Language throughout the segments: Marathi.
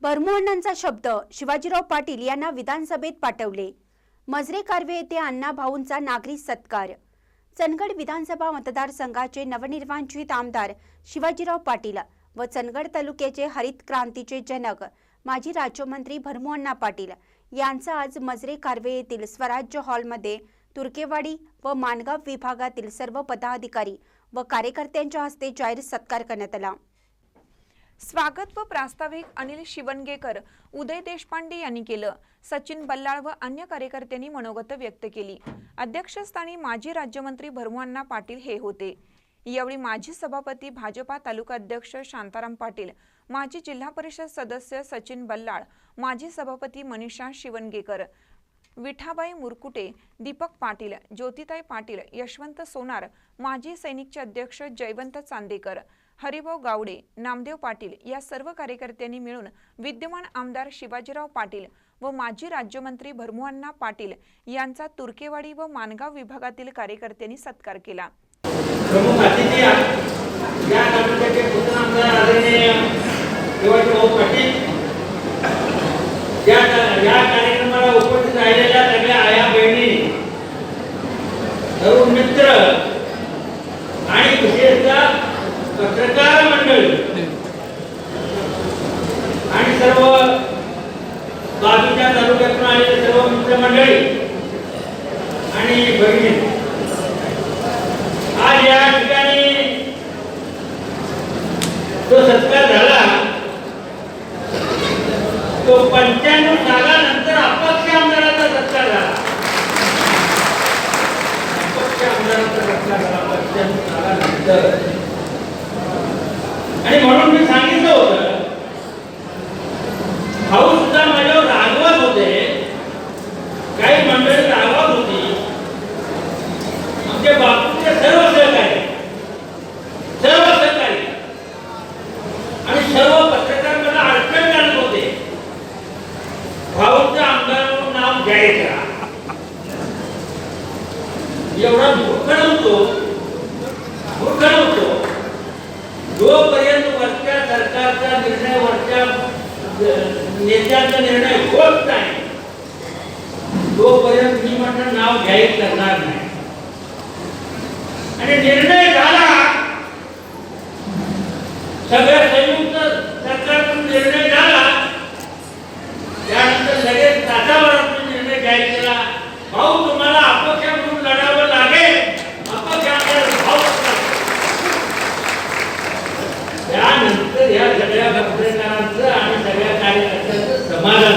भरमोहनांचा शब्द शिवाजीराव पाटील यांना विधानसभेत पाठवले। मजरे कारवे येथे अण्णा भाऊंचा नागरी सत्कार। चंदगड विधानसभा मतदारसंघाचे नवनिर्वाचित आमदार शिवाजीराव पाटील व चंदगड तालुक्याचे हरित क्रांतीचे जनक माजी राज्यमंत्री भरमोहन पाटील यांचा आज मजरे कारवे येथील स्वराज्य हॉलमध्ये तुर्केवाडी व माणगाव विभागातील सर्व पदाधिकारी व कार्यकर्त्यांच्या हस्ते जाहीर सत्कार करण्यात आला। स्वागत व प्रास्ताविक अनिल शिवणगेकर, उदय देशपांडे यांनी केलं। सचिन बल्लाळ व अन्य कार्यकर्त्यांनी मनोगत व्यक्त केली। अध्यक्षस्थानी माजी राज्यमंत्री भरमोहन पाटील हे होते। यावेळी माजी सभापती भाजपा तालुका अध्यक्ष शांताराम पाटील, माजी जिल्हा परिषद सदस्य सचिन बल्लाळ, माजी सभापती मनीषा शिवणगेकर, विठाबाई मुरकुटे, दीपक पाटील, ज्योतिताई पाटील, यशवंत सोनार, माजी सैनिकचे अध्यक्ष जयवंत चांदेकर, हरिभाऊ गावडे, नामदेव पाटील या सर्व कार्यकर्त्यांनी मिळून विद्यमान आमदार शिवाजीराव पाटील व माजी राज्यमंत्री भरमोहन पाटील यांचा तुर्केवाडी व माणगाव विभागातील कार्यकर्त्यांनी सत्कार केला। प्रमुख अतिथी या तालुक्याचे पुत्र आमदार आदरणीय शिवाजीराव पाटील या कार्यक्रमाला उपस्थित राहिलेल्या सगळ्या आया बहिणी, तरुण मित्र आणि विशेषतः पत्रकार मंडळी आणि सर्व बाजूच्या तालुक्यातून आलेले सर्व मित्रमंडळी आणि भगिनी, आज या ठिकाणी जो सत्कार झाला तो 95 सालानंतर अपक्ष आमदाराचा सत्कार झाला। अपक्ष आमदाराचा सत्कार झाला 95 सालानंतर। आणि म्हणून मी सांगितलं होतं, भाऊ सुद्धा माझ्यावर रागवत होते, काही मंडळी रागवत होती, आमच्या बापूचे सर्व सहकारी आणि सर्व पत्रकार मला अडचण करत होते, भाऊच्या आमदारावर नाव जाहीर करा। एवढा मूर्ख नव्हतो जोपर्यंत वरच्या सरकारचा निर्णय, वरच्या नेत्याचा निर्णय होत नाही तोपर्यंत मी म्हटलं नाव जाहीर करणार नाही। आणि निर्णय झाला, सगळ्या संयुक्त सरकारचा निर्णय झाला, त्यानंतर लगेच तासाभरात निर्णय जाहीर केला, भाऊ तुम्हाला अपक्ष म्हणून लढावं लागेल, अपक्ष भाऊ। त्यानंतर या सगळ्या पत्रकारांचं आणि सगळ्या कार्यकर्त्यांचं समाधान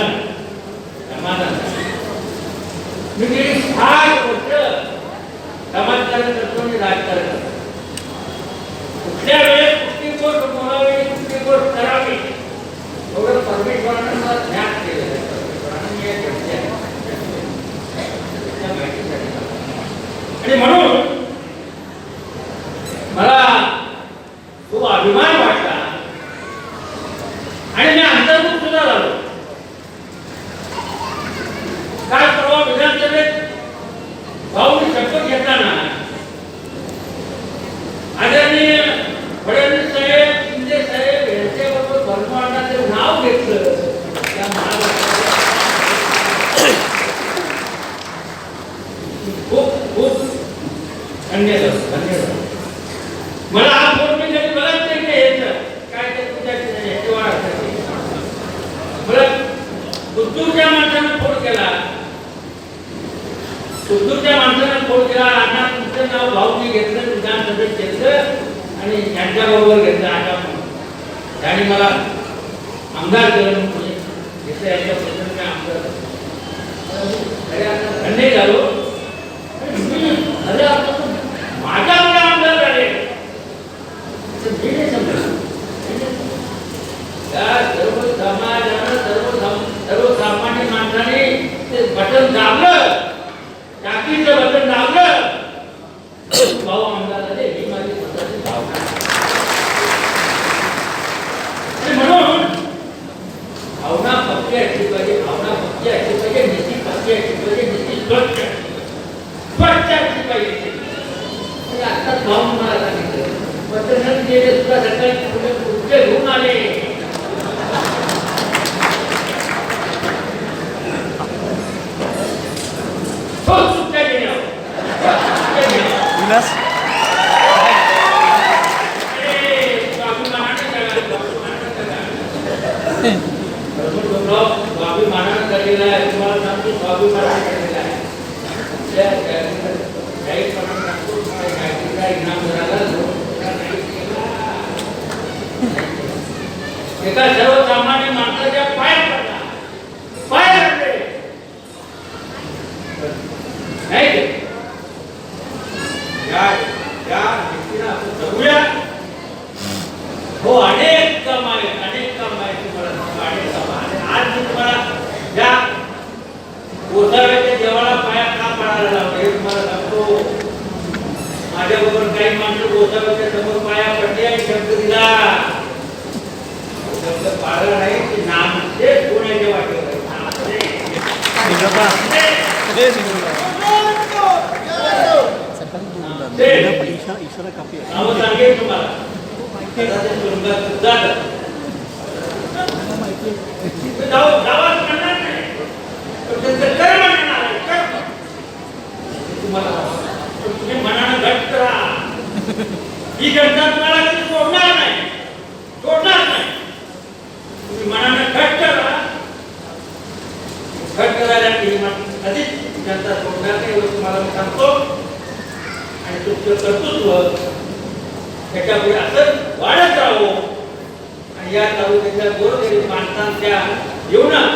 मी गेली 60 वर्ष समाजकारण करतो आणि राजकारण करतो। कुठल्या वेळेस कुठली गोष्ट बोलावी, कुठली गोष्ट करावी, एवढं परमेश्वरानं मला ज्ञान केलेलं आहे। आणि म्हणून मला खूप अभिमान वाटला आणि मी अंतर्मुख सुद्धा झालो। काल परवा विधानसभेत भाऊनी शपथ घेताना आदरणीय फडणवीस साहेब, शिंदे साहेब यांच्याबरोबर भरमोहनाचं नाव घेतलं। त्या खूप खूप धन्यवाद। मला हा फोन मी कधी बघत नाही काय ते तुझ्या मला पुतूरच्या माणसानं फोन केला, अण्णा तुमचं नाव भाऊनी घेतलं, विधानसभेत घेतलं आणि त्यांच्याबरोबर घेतलं। आता त्यांनी मला आमदार केलं, घेतलं यांच्या प्रसंग आमदार धन्य झालो। अरे माझा मुला आमदार झाले मी नाही समजलं। सर्व समाजानं सर्वसामान्य माणसाने ते बटन दाबलं, टाकीचं बटन दाबलं, भाऊ आमदार झाले, ही माझी स्वतःची भावना। म्हणून भावना पक्की असली पाहिजे, नीती पक्की असली पाहिजे, नीती स्वच्छ असली पाहिजे। आत्ताच भाऊ मला सांगितलं, पत्रकार गेले सुद्धा सकाळी पुढे घेऊन आले। स्वाभिमानानं केलेला आहे. तुम्हाला सांगतो स्वाभिमानानं केलेला आहे. त्या जाहीरपणाने सांगतो गायत्रीला इनाम मिळाला, नाही केला. एका सर्वसामान्य माणसाच्या पाय पडला, पाय पडले नाही के या व्यक्तीला आपण जगूया. हो, अनेक काम आहेत तुम्हाला सांगतो, अनेक काम आहे. आज मी तुम्हाला या गोसाव्याच्या देवाला पाया का पडायला लावलं हे तुम्हाला सांगतो. माझ्याबरोबर काही माणसं गोसाव्याच्या समोर पाया पडली आणि शब्द दिला. शब्द पाळला नाही की नामचे कोणाच्या वाटेवर सांगेल तुम्हाला तुम्ही मनानं घट्ट राहा. ही घटना तुम्हाला कधी सोडणार नाही. तुम्ही मनानं घट्ट राहा. घट्ट राहिला की कधीच जनता सोडणार नाही एवढं तुम्हाला मी सांगतो. आणि तुमचं कर्तृत्व त्याच्यापुढे असंच वाढत राहो. आणि या तालुक्याच्या गोरगरीब माणसांच्या जीवनात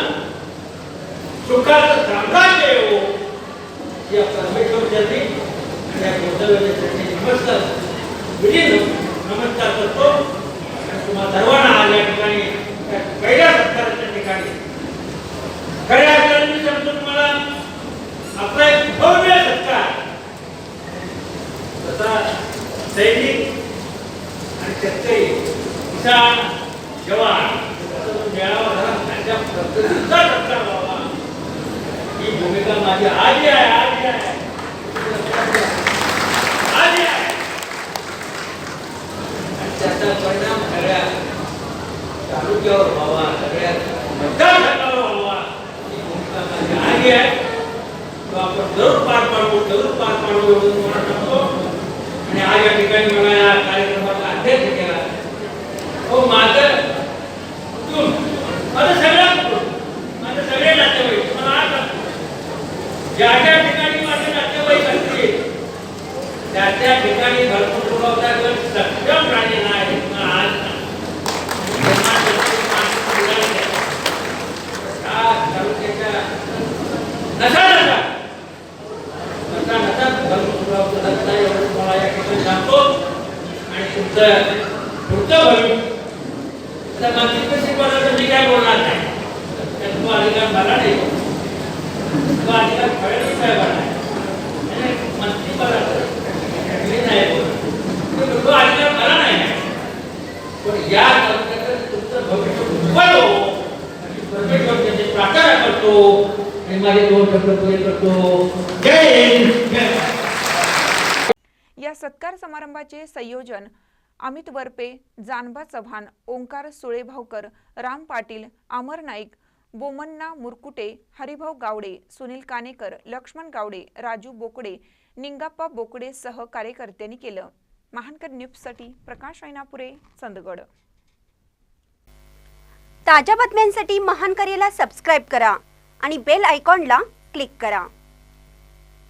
सुखाचं साम्राज्य येवो या परमेश्वर चरणी आणि या गोसाव्याच्या चरणी नमस्कार करतो. आणि तुम्हाला सर्वांना आज या ठिकाणी पहिल्या सत्काराच्या ठिकाणी खऱ्या अर्थाने मी सांगतो तुम्हाला आपला एक भव्य सत्कार तसा सैनिक आणि शेतकरी किसान जवान मेळावा झाला त्यांच्या पद्धतीचा सत्कार व्हावा ही भूमिका माझी आधी आहे. आणि त्याचा परिणाम सगळ्या तालुक्यावर व्हावा, सगळ्या मतदारसंघावर व्हावा ही भूमिका माझी आधी आहे. तो आपण जरूर पार पाडू एवढं तुम्हाला सांगतो. आणि आज या ठिकाणी मला या कार्यक्रमाचा अध्यक्ष केला. हो, माझं सगळे नातेवाईक मला आज ज्या ठिकाणी माझे नातेवाईक असतील त्या ठिकाणी भरपूर पुरवठा सक्षम राहिले नाही. आज तालुक्याच्या तुम्हाला या ठिकाणी सांगतो. आणि तुमचं पुढचं भविष्य मंत्रिपदाचं मी काय बोलणार नाही. तो अधिकार मला नाही, तो अधिकार फडणवीस साहेबांना आहे. मंत्रिपदाचं मी नाही बोलत, तो अधिकार मला नाही. पण या तालुक्यात तुमचं भविष्य उज्ज्वल हो अशी परमेश्वर त्यांची प्रार्थना करतो. आणि माझे 2 शब्द पुरे करतो. जय हिंद. या सत्कार समारंभाचे संयोजन अमित वरपे, जानबा चव्हाण, ओंकार सुळेभावकर, राम पाटील, अमर नाईक, बोमन्ना मुरकुटे, हरिभाऊ गावडे, सुनील कानेकर, लक्ष्मण गावडे, राजू बोकडे, निंगाप्पा बोकडे सह कार्यकर्त्यांनी केलं. महानकर न्यूजसाठी प्रकाश ऐनापुरे, चंदगड. ताज्या बातम्यांसाठी महानकरेला सबस्क्राईब करा आणि बेल आयकॉनला क्लिक करा.